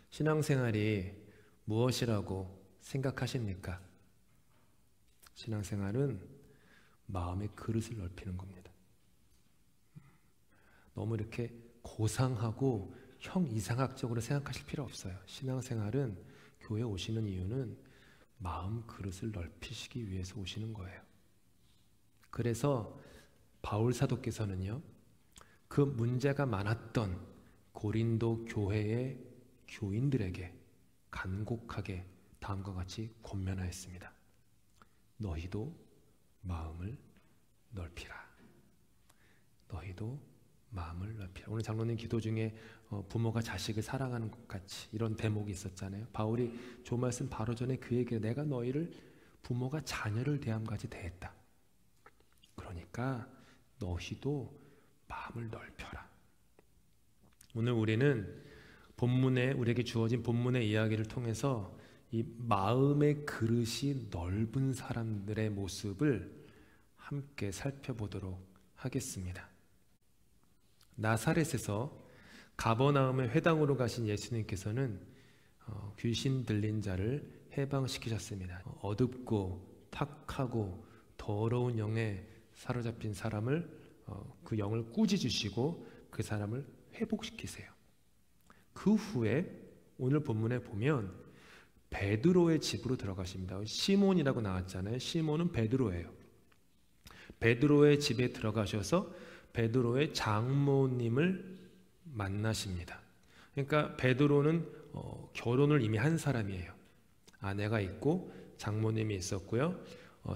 신앙생활이 무엇이라고 생각하십니까? 신앙생활은 마음의 그릇을 넓히는 겁니다. 너무 이렇게 고상하고 형이상학적으로 생각하실 필요 없어요. 신앙생활은 교회 오시는 이유는 마음 그릇을 넓히시기 위해서 오시는 거예요. 그래서 바울 사도께서는요, 그 문제가 많았던 고린도 교회의 교인들에게 간곡하게 다음과 같이 권면하였습니다. 너희도 마음을 넓히라. 너희도 마음을 넓히라. 오늘 장로님 기도 중에 부모가 자식을 사랑하는 것 같이 이런 대목이 있었잖아요. 바울이 조 말씀 바로 전에 그 얘기를, 내가 너희를 부모가 자녀를 대함같이 대했다. 그러니까 너희도 마음을 넓혀라. 오늘 우리는 본문에, 우리에게 주어진 본문의 이야기를 통해서 이 마음의 그릇이 넓은 사람들의 모습을 함께 살펴보도록 하겠습니다. 나사렛에서 가버나움의 회당으로 가신 예수님께서는 귀신 들린 자를 해방시키셨습니다. 어둡고 탁하고 더러운 영에 사로잡힌 사람을, 그 영을 꾸짖으시고 그 사람을 회복시키세요. 그 후에 오늘 본문에 보면 베드로의 집으로 들어가십니다. 시몬이라고 나왔잖아요. 시몬은 베드로예요. 베드로의 집에 들어가셔서 베드로의 장모님을 만나십니다. 그러니까 베드로는 결혼을 이미 한 사람이에요. 아내가 있고 장모님이 있었고요.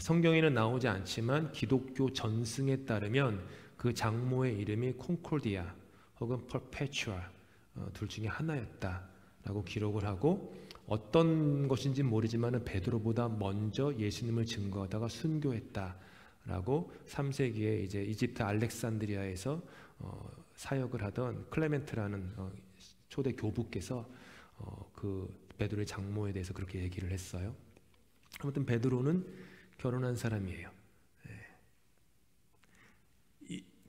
성경에는 나오지 않지만 기독교 전승에 따르면 그 장모의 이름이 콘콜디아 혹은 퍼페추아 둘 중에 하나였다라고 기록을 하고, 어떤 것인지 모르지만 베드로보다 먼저 예수님을 증거하다가 순교했다라고 3세기에 이제 이집트 알렉산드리아에서 사역을 하던 클레멘트라는 초대 교부께서 그 베드로의 장모에 대해서 그렇게 얘기를 했어요. 아무튼 베드로는 결혼한 사람이에요.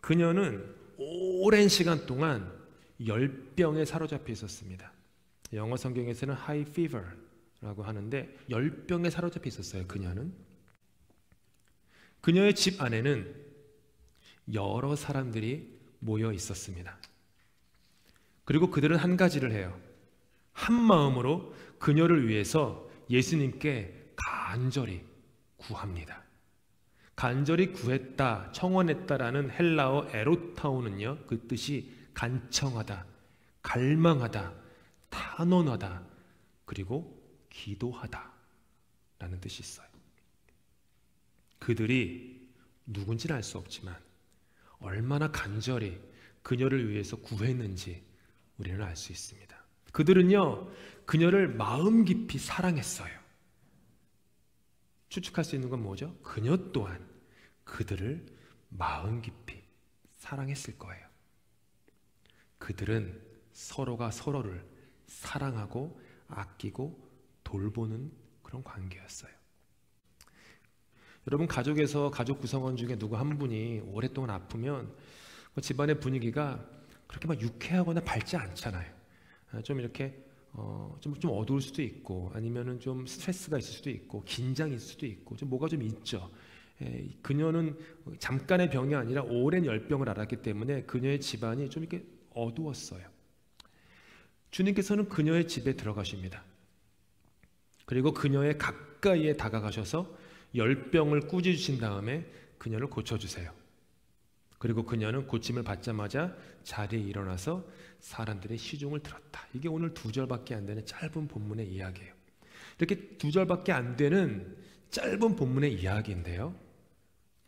그녀는 오랜 시간 동안 열병에 사로잡혀 있었습니다. 영어 성경에서는 high fever라고 하는데 열병에 사로잡혀 있었어요. 그녀의 집 안에는 여러 사람들이 모여 있었습니다. 그리고 그들은 한 가지를 해요. 한 마음으로 그녀를 위해서 예수님께 간절히 구합니다. 간절히 구했다, 청원했다라는 헬라어 에로타오는요, 그 뜻이 간청하다, 갈망하다, 탄원하다, 그리고 기도하다 라는 뜻이 있어요. 그들이 누군지는 알 수 없지만 얼마나 간절히 그녀를 위해서 구했는지 우리는 알 수 있습니다. 그들은요, 그녀를 마음 깊이 사랑했어요. 추측할 수 있는 건 뭐죠? 그녀 또한 그들을 마음 깊이 사랑했을 거예요. 그들은 서로가 서로를 사랑하고 아끼고 돌보는 그런 관계였어요. 여러분, 가족에서 가족 구성원 중에 누구 한 분이 오랫동안 아프면 집안의 분위기가 그렇게 막 유쾌하거나 밝지 않잖아요. 좀 이렇게 좀 어두울 수도 있고, 아니면은 좀 스트레스가 있을 수도 있고, 긴장이 있을 수도 있고, 좀 뭐가 좀 있죠. 그녀는 잠깐의 병이 아니라 오랜 열병을 앓았기 때문에 그녀의 집안이 좀 이렇게 어두웠어요. 주님께서는 그녀의 집에 들어가십니다. 그리고 그녀의 가까이에 다가가셔서 열병을 꾸짖으신 다음에 그녀를 고쳐주세요. 그리고 그녀는 고침을 받자마자 자리에 일어나서 사람들의 시중을 들었다. 이게 오늘 2절밖에 안 되는 짧은 본문의 이야기예요. 이렇게 2절밖에 안 되는 짧은 본문의 이야기인데요,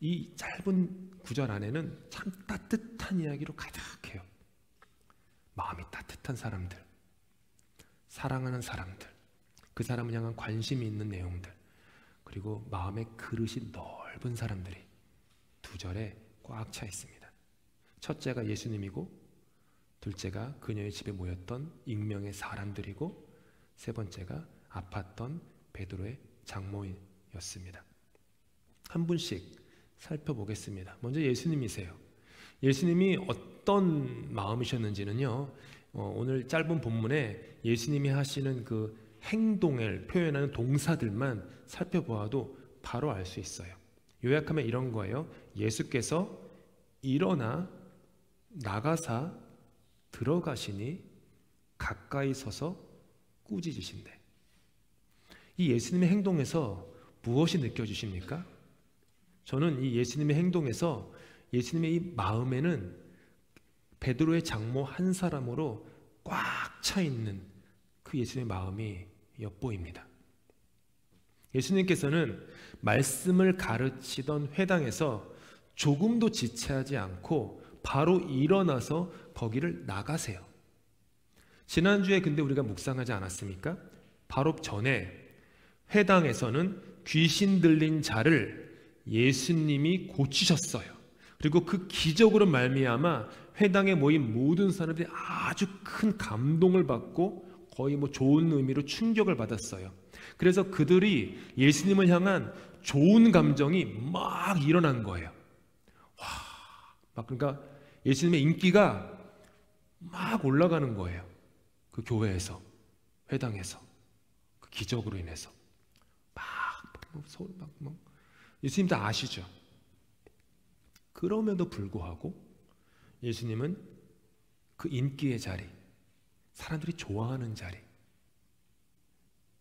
이 짧은 9절 안에는 참 따뜻한 이야기로 가득해요. 마음이 따뜻한 사람들, 사랑하는 사람들, 그 사람을 향한 관심이 있는 내용들, 그리고 마음의 그릇이 넓은 사람들이 2절에 꽉 차 있습니다. 첫째가 예수님이고, 둘째가 그녀의 집에 모였던 익명의 사람들이고, 세 번째가 아팠던 베드로의 장모였습니다. 한 분씩 살펴보겠습니다. 먼저 예수님이세요. 예수님이 어떤 마음이셨는지는요, 오늘 짧은 본문에 예수님이 하시는 그 행동을 표현하는 동사들만 살펴보아도 바로 알 수 있어요. 요약하면 이런 거예요. 예수께서 일어나 나가사 들어가시니 가까이 서서 꾸짖으신대. 이 예수님의 행동에서 무엇이 느껴지십니까? 저는 이 예수님의 행동에서 예수님의 이 마음에는 베드로의 장모 한 사람으로 꽉 차 있는 그 예수님의 마음이 엿보입니다. 예수님께서는 말씀을 가르치던 회당에서 조금도 지체하지 않고 바로 일어나서 거기를 나가세요. 지난주에 근데 우리가 묵상하지 않았습니까? 바로 전에 회당에서는 귀신 들린 자를 예수님이 고치셨어요. 그리고 그 기적으로 말미암아 회당에 모인 모든 사람들이 아주 큰 감동을 받고 거의 좋은 의미로 충격을 받았어요. 그래서 그들이 예수님을 향한 좋은 감정이 막 일어난 거예요. 그러니까 예수님의 인기가 막 올라가는 거예요. 그 교회에서, 회당에서, 그 기적으로 인해서 예수님 다 아시죠? 그럼에도 불구하고 예수님은 그 인기의 자리, 사람들이 좋아하는 자리,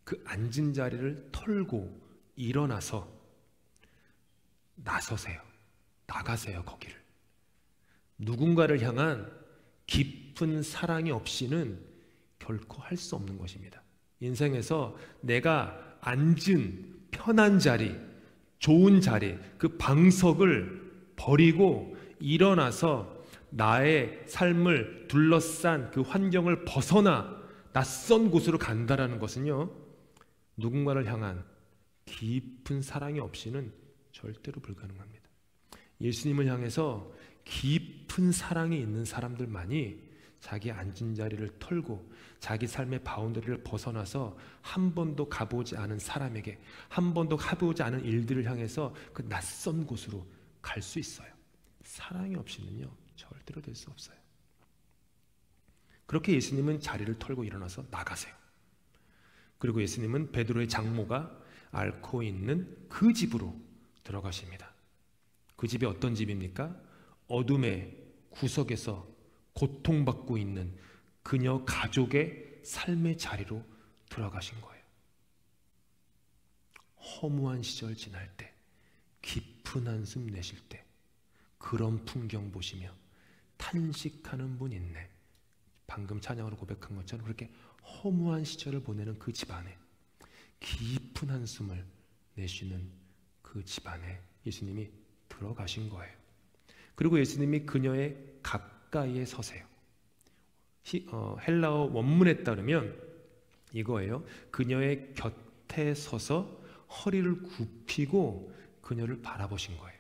그 앉은 자리를 털고 일어나서 나서세요. 나가세요, 거기를. 누군가를 향한 깊은 사랑이 없이는 결코 할 수 없는 것입니다. 인생에서 내가 앉은 편한 자리, 좋은 자리, 그 방석을 버리고 일어나서 나의 삶을 둘러싼 그 환경을 벗어나 낯선 곳으로 간다라는 것은요, 누군가를 향한 깊은 사랑이 없이는 절대로 불가능합니다. 예수님을 향해서 깊은 사랑이 있는 사람들만이 자기 앉은 자리를 털고 자기 삶의 바운더리를 벗어나서 한 번도 가보지 않은 사람에게, 한 번도 가보지 않은 일들을 향해서 그 낯선 곳으로 갈 수 있어요. 사랑이 없이는요 절대로 될 수 없어요. 그렇게 예수님은 자리를 털고 일어나서 나가세요. 그리고 예수님은 베드로의 장모가 앓고 있는 그 집으로 들어가십니다. 그 집이 어떤 집입니까? 어둠의 구석에서 고통받고 있는 그녀 가족의 삶의 자리로 들어가신 거예요. 허무한 시절 지날 때, 깊은 한숨 내쉴 때 그런 풍경 보시며 탄식하는 분 있네. 방금 찬양으로 고백한 것처럼 그렇게 허무한 시절을 보내는 그 집안에 깊은 한숨을 내쉬는 그 집안에 예수님이 들어가신 거예요. 그리고 예수님이 그녀의 가까이에 서세요. 헬라어 원문에 따르면 이거예요. 그녀의 곁에 서서 허리를 굽히고 그녀를 바라보신 거예요.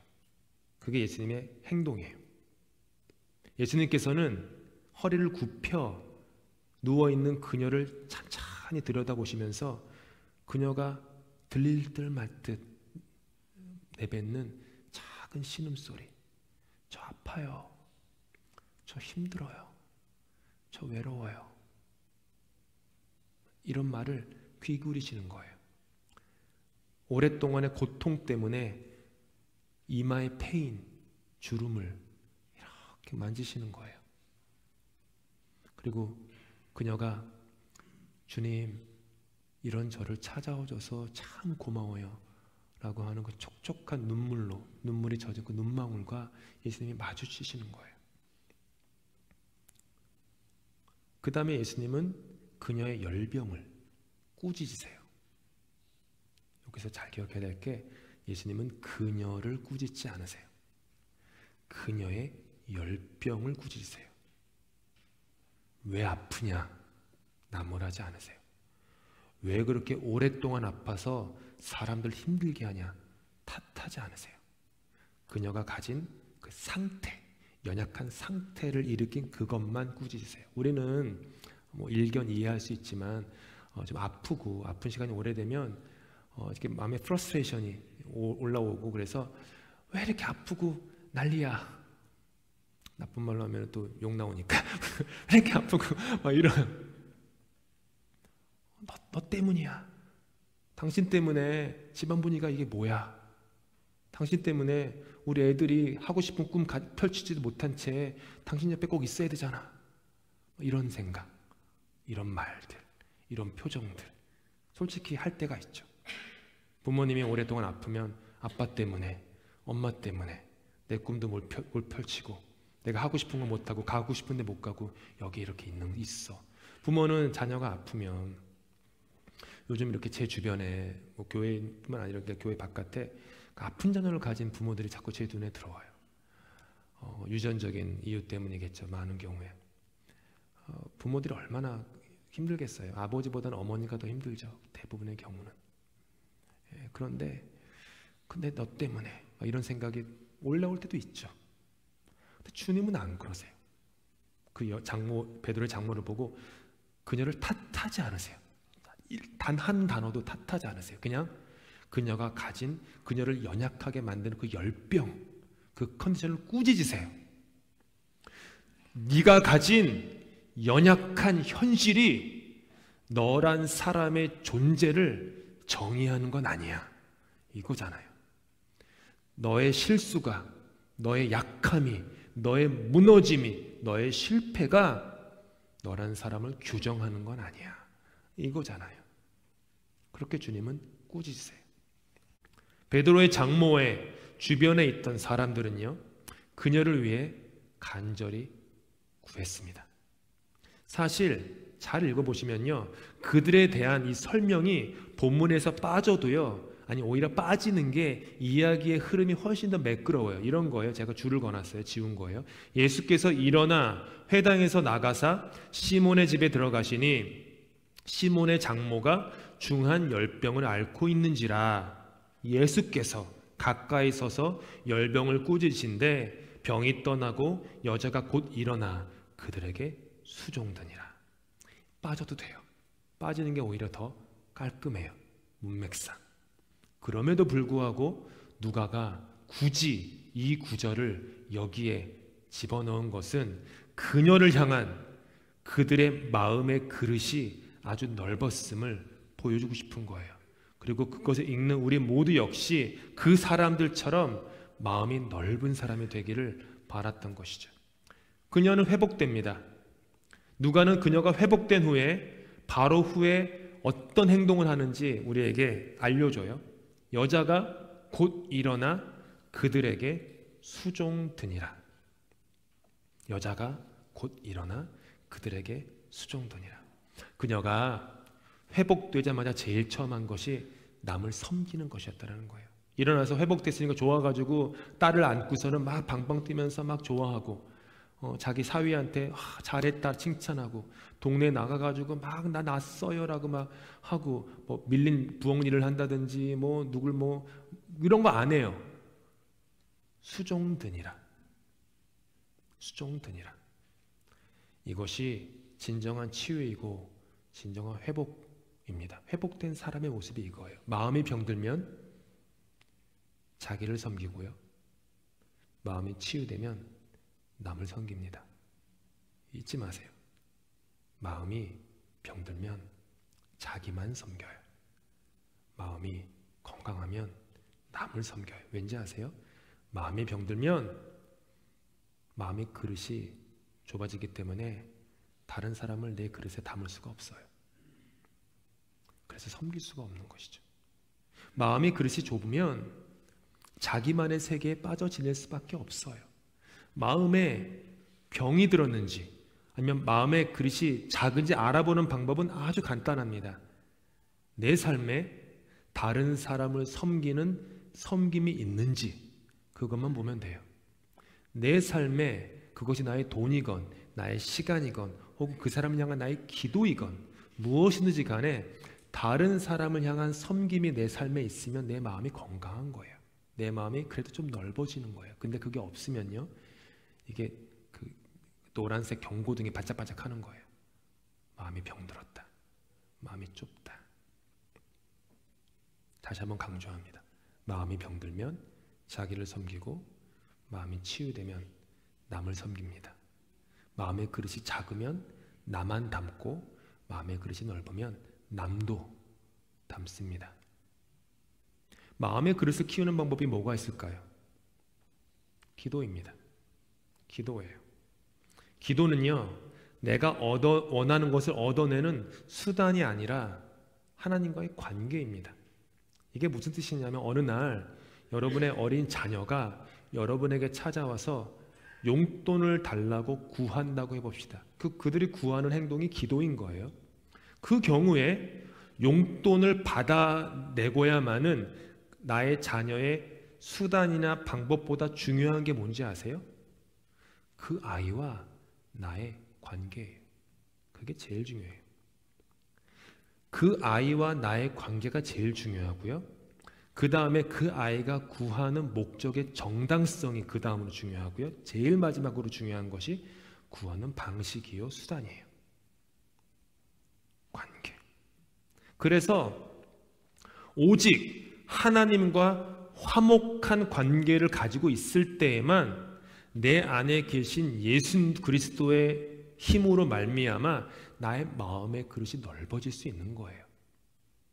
그게 예수님의 행동이에요. 예수님께서는 허리를 굽혀 누워있는 그녀를 찬찬히 들여다보시면서 그녀가 들릴 듯 말 듯 내뱉는 작은 신음소리, 저 아파요, 저 힘들어요, 저 외로워요, 이런 말을 귀 기울이시는 거예요. 오랫동안의 고통 때문에 이마의 패인, 주름을 이렇게 만지시는 거예요. 그리고 그녀가 주님, 이런 저를 찾아오셔서 참 고마워요 라고 하는 그 촉촉한 눈물이 젖은 그 눈망울과 예수님이 마주치시는 거예요. 그 다음에 예수님은 그녀의 열병을 꾸짖으세요. 여기서 잘 기억해야 될 게, 예수님은 그녀를 꾸짖지 않으세요. 그녀의 열병을 꾸짖으세요. 왜 아프냐 나무라지 않으세요. 왜 그렇게 오랫동안 아파서 사람들 힘들게 하냐 탓하지 않으세요. 그녀가 가진 그 상태, 연약한 상태를 일으킨 그것만 꾸짖으세요. 우리는 일견 이해할 수 있지만 좀 아프고 아픈 시간이 오래되면 이렇게 마음에 프러스트레이션이 올라오고, 그래서 왜 이렇게 아프고 난리야, 나쁜 말로 하면 또 욕 나오니까 왜 이렇게 아프고 막 이런. 너 때문이야. 당신 때문에 집안 분위기가 이게 뭐야. 당신 때문에 우리 애들이 하고 싶은 꿈 펼치지도 못한 채 당신 옆에 꼭 있어야 되잖아. 이런 생각, 이런 말들, 이런 표정들 솔직히 할 때가 있죠. 부모님이 오랫동안 아프면 아빠 때문에, 엄마 때문에 내 꿈도 못 펼치고 내가 하고 싶은 거 못하고 가고 싶은데 못 가고 여기 이렇게 있어. 부모는 자녀가 아프면 요즘 이렇게 제 주변에 뭐 교회뿐만 아니라 교회 바깥에 아픈 자녀를 가진 부모들이 자꾸 제 눈에 들어와요. 유전적인 이유 때문이겠죠. 많은 경우에 부모들이 얼마나 힘들겠어요. 아버지보다는 어머니가 더 힘들죠. 대부분의 경우는. 그런데 근데 너 때문에 이런 생각이 올라올 때도 있죠. 근데 주님은 안 그러세요. 그 장모 베드로의 장모를 보고 그녀를 탓하지 않으세요. 단 한 단어도 탓하지 않으세요. 그냥 그녀가 가진 그녀를 연약하게 만드는 그 열병, 그 컨디션을 꾸짖으세요. 네가 가진 연약한 현실이 너란 사람의 존재를 정의하는 건 아니야. 이거잖아요. 너의 실수가, 너의 약함이, 너의 무너짐이, 너의 실패가 너란 사람을 규정하는 건 아니야. 이거잖아요. 그렇게 주님은 꾸짖으세요. 베드로의 장모의 주변에 있던 사람들은요, 그녀를 위해 간절히 구했습니다. 사실 잘 읽어보시면요, 그들에 대한 이 설명이 본문에서 빠져도요, 아니 오히려 빠지는 게 이야기의 흐름이 훨씬 더 매끄러워요. 이런 거예요. 제가 줄을 거놨어요. 지운 거예요. 예수께서 일어나 회당에서 나가사 시몬의 집에 들어가시니 시몬의 장모가 중한 열병을 앓고 있는지라. 예수께서 가까이 서서 열병을 꾸짖으신데 병이 떠나고 여자가 곧 일어나 그들에게 수종드니라. 빠져도 돼요. 빠지는 게 오히려 더 깔끔해요. 문맥상. 그럼에도 불구하고 누가가 굳이 이 구절을 여기에 집어넣은 것은 그녀를 향한 그들의 마음의 그릇이 아주 넓었음을 보여주고 싶은 거예요. 그리고 그것을 읽는 우리 모두 역시 그 사람들처럼 마음이 넓은 사람이 되기를 바랐던 것이죠. 그녀는 회복됩니다. 누가는 그녀가 회복된 후에 바로 후에 어떤 행동을 하는지 우리에게 알려줘요. 여자가 곧 일어나 그들에게 수종드니라. 여자가 곧 일어나 그들에게 수종드니라. 그녀가 회복되자마자 제일 처음 한 것이 남을 섬기는 것이었다는 거예요. 일어나서 회복됐으니까 좋아가지고 딸을 안고서는 막 방방 뛰면서 막 좋아하고 자기 사위한테 잘했다 칭찬하고 동네 나가가지고 막 나 났어요라고 막 하고 뭐 밀린 부엌 일을 한다든지 뭐 누굴 뭐 이런 거 안 해요. 수종드니라. 수종드니라. 이것이 진정한 치유이고 진정한 회복입니다. 회복된 사람의 모습이 이거예요. 마음이 병들면 자기를 섬기고요. 마음이 치유되면 남을 섬깁니다. 잊지 마세요. 마음이 병들면 자기만 섬겨요. 마음이 건강하면 남을 섬겨요. 왠지 아세요? 마음이 병들면 마음의 그릇이 좁아지기 때문에 다른 사람을 내 그릇에 담을 수가 없어요. 그래서 섬길 수가 없는 것이죠. 마음의 그릇이 좁으면 자기만의 세계에 빠져 지낼 수밖에 없어요. 마음에 병이 들었는지 아니면 마음의 그릇이 작은지 알아보는 방법은 아주 간단합니다. 내 삶에 다른 사람을 섬기는 섬김이 있는지 그것만 보면 돼요. 내 삶에 그것이 나의 돈이건 나의 시간이건 혹은 그 사람을 향한 나의 기도이건 무엇이든지 간에 다른 사람을 향한 섬김이 내 삶에 있으면 내 마음이 건강한 거예요. 내 마음이 그래도 좀 넓어지는 거예요. 근데 그게 없으면요, 이게 그 노란색 경고등이 반짝반짝 하는 거예요. 마음이 병들었다. 마음이 좁다. 다시 한번 강조합니다. 마음이 병들면 자기를 섬기고 마음이 치유되면 남을 섬깁니다. 마음의 그릇이 작으면 나만 담고 마음의 그릇이 넓으면 남도 담습니다. 마음의 그릇을 키우는 방법이 뭐가 있을까요? 기도입니다. 기도예요. 기도는요, 내가 원하는 것을 얻어내는 수단이 아니라 하나님과의 관계입니다. 이게 무슨 뜻이냐면 어느 날 여러분의 어린 자녀가 여러분에게 찾아와서 용돈을 달라고 구한다고 해봅시다. 그들이 구하는 행동이 기도인 거예요. 그 경우에 용돈을 받아내고야만은 나의 자녀의 수단이나 방법보다 중요한 게 뭔지 아세요? 그 아이와 나의 관계예요. 그게 제일 중요해요. 그 아이와 나의 관계가 제일 중요하고요. 그 다음에 그 아이가 구하는 목적의 정당성이 그 다음으로 중요하고요. 제일 마지막으로 중요한 것이 구하는 방식이요, 수단이에요. 관계. 그래서 오직 하나님과 화목한 관계를 가지고 있을 때에만 내 안에 계신 예수 그리스도의 힘으로 말미암아 나의 마음의 그릇이 넓어질 수 있는 거예요.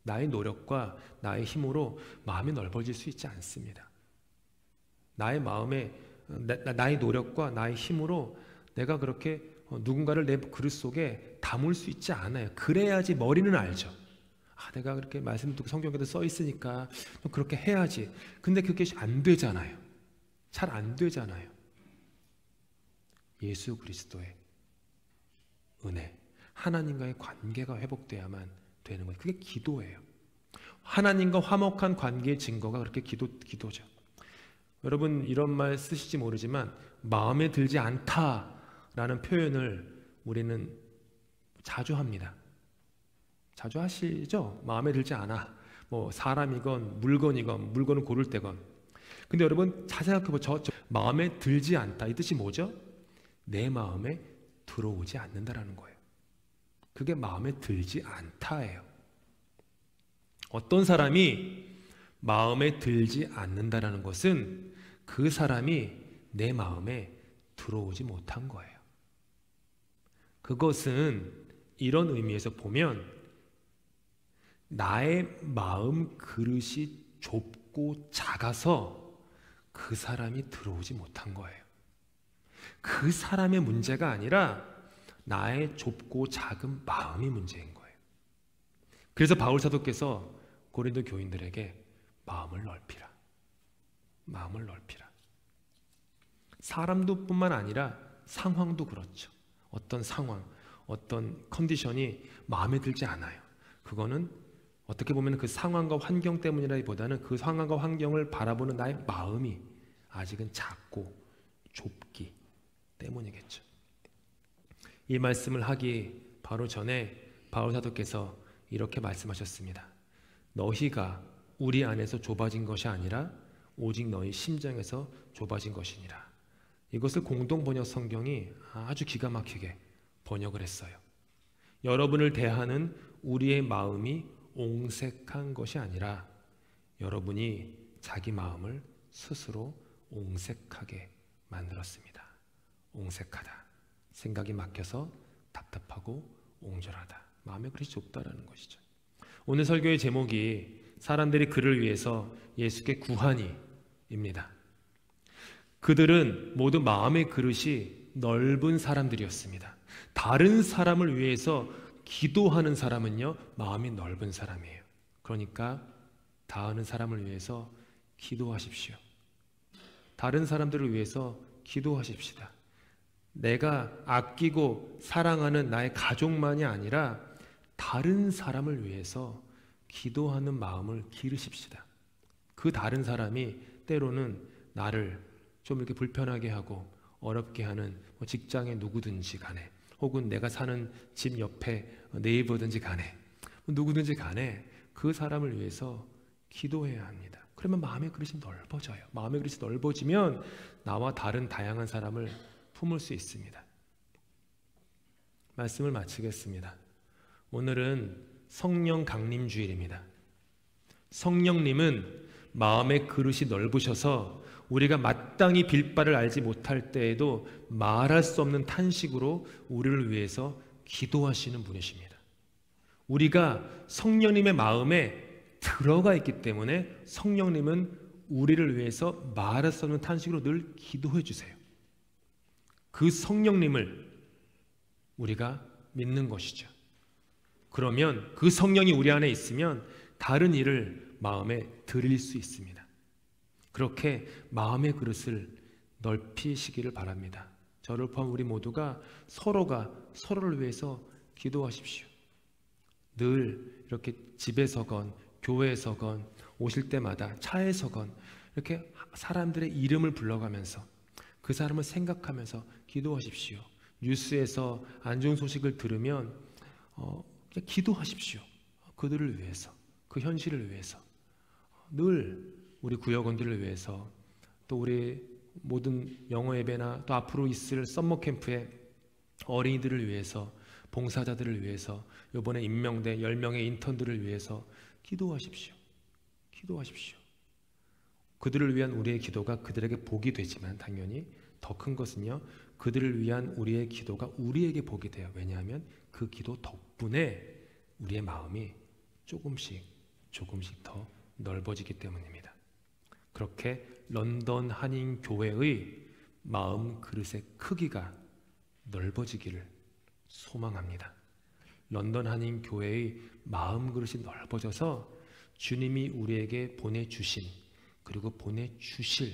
나의 노력과 나의 힘으로 마음이 넓어질 수 있지 않습니다. 나의 노력과 나의 힘으로 내가 그렇게 누군가를 내 그릇 속에 담을 수 있지 않아요. 그래야지 머리는 알죠. 내가 그렇게 말씀 듣고 성경에도 써 있으니까 그렇게 해야지. 근데 그게 안 되잖아요. 잘 안 되잖아요. 예수 그리스도의 은혜, 하나님과의 관계가 회복돼야만 되는 거예요. 그게 기도예요. 하나님과 화목한 관계의 증거가 그렇게 기도죠. 여러분 이런 말 쓰실지 모르지만 마음에 들지 않다라는 표현을 우리는 자주 합니다. 자주 하시죠? 마음에 들지 않아. 뭐 사람이건 물건이건 물건을 고를 때건. 근데 여러분 잘 생각해보죠. 마음에 들지 않다. 이 뜻이 뭐죠? 내 마음에 들어오지 않는다라는 거예요. 그게 마음에 들지 않다예요. 어떤 사람이 마음에 들지 않는다라는 것은 그 사람이 내 마음에 들어오지 못한 거예요. 그것은 이런 의미에서 보면 나의 마음 그릇이 좁고 작아서 그 사람이 들어오지 못한 거예요. 그 사람의 문제가 아니라 나의 좁고 작은 마음이 문제인 거예요. 그래서 바울 사도께서 고린도 교인들에게 마음을 넓히라. 마음을 넓히라. 사람도 뿐만 아니라 상황도 그렇죠. 어떤 상황, 어떤 컨디션이 마음에 들지 않아요. 그거는 어떻게 보면 그 상황과 환경 때문이라기보다는 그 상황과 환경을 바라보는 나의 마음이 아직은 작고 좁기 때문이겠죠. 이 말씀을 하기 바로 전에 바울 사도께서 이렇게 말씀하셨습니다. 너희가 우리 안에서 좁아진 것이 아니라 오직 너희 심정에서 좁아진 것이니라. 이것을 공동번역 성경이 아주 기가 막히게 번역을 했어요. 여러분을 대하는 우리의 마음이 옹색한 것이 아니라 여러분이 자기 마음을 스스로 옹색하게 만들었습니다. 옹색하다. 생각이 막혀서 답답하고 옹졸하다. 마음의 그릇이 좁다라는 것이죠. 오늘 설교의 제목이 사람들이 그를 위해서 예수께 구하니입니다. 그들은 모두 마음의 그릇이 넓은 사람들이었습니다. 다른 사람을 위해서 기도하는 사람은요, 마음이 넓은 사람이에요. 그러니까 다른 사람을 위해서 기도하십시오. 다른 사람들을 위해서 기도하십시다. 내가 아끼고 사랑하는 나의 가족만이 아니라 다른 사람을 위해서 기도하는 마음을 기르십시다. 그 다른 사람이 때로는 나를 좀 이렇게 불편하게 하고 어렵게 하는 직장의 누구든지 간에, 혹은 내가 사는 집 옆에 네이버든지 간에, 누구든지 간에 그 사람을 위해서 기도해야 합니다. 그러면 마음의 그릇이 넓어져요. 마음의 그릇이 넓어지면 나와 다른 다양한 사람을 품을 수 있습니다. 말씀을 마치겠습니다. 오늘은 성령 강림 주일입니다. 성령님은 마음의 그릇이 넓으셔서 우리가 마땅히 빌 바를 알지 못할 때에도 말할 수 없는 탄식으로 우리를 위해서 기도하시는 분이십니다. 우리가 성령님의 마음에 들어가 있기 때문에 성령님은 우리를 위해서 말할 수 없는 탄식으로 늘 기도해 주세요. 그 성령님을 우리가 믿는 것이죠. 그러면 그 성령이 우리 안에 있으면 다른 일을 마음에 드릴 수 있습니다. 그렇게 마음의 그릇을 넓히시기를 바랍니다. 저를 포함 우리 모두가 서로가 서로를 위해서 기도하십시오. 늘 이렇게 집에서건 교회에서건 오실 때마다 차에서건 이렇게 사람들의 이름을 불러가면서 그 사람을 생각하면서 기도하십시오. 뉴스에서 안 좋은 소식을 들으면 그냥 기도하십시오. 그들을 위해서, 그 현실을 위해서. 늘 우리 구역원들을 위해서, 또 우리 모든 영어 예배나 또 앞으로 있을 썸머 캠프의 어린이들을 위해서, 봉사자들을 위해서, 이번에 임명된 10명의 인턴들을 위해서 기도하십시오. 기도하십시오. 그들을 위한 우리의 기도가 그들에게 복이 되지만 당연히 더 큰 것은요, 그들을 위한 우리의 기도가 우리에게 복이 돼요. 왜냐하면 그 기도 덕분에 우리의 마음이 조금씩 더 넓어지기 때문입니다. 그렇게 런던 한인교회의 마음 그릇의 크기가 넓어지기를 소망합니다. 런던 한인교회의 마음 그릇이 넓어져서 주님이 우리에게 보내주신 그리고 보내주실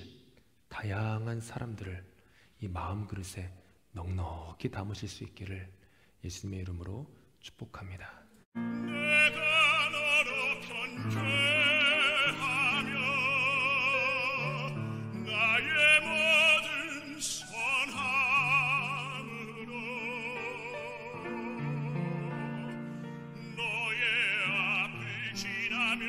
다양한 사람들을 이 마음 그릇에 넉넉히 담으실 수 있기를 예수님의 이름으로 축복합니다. 내가 너로 편죄하며 나의 모든 선함으로 너의 앞을 지나며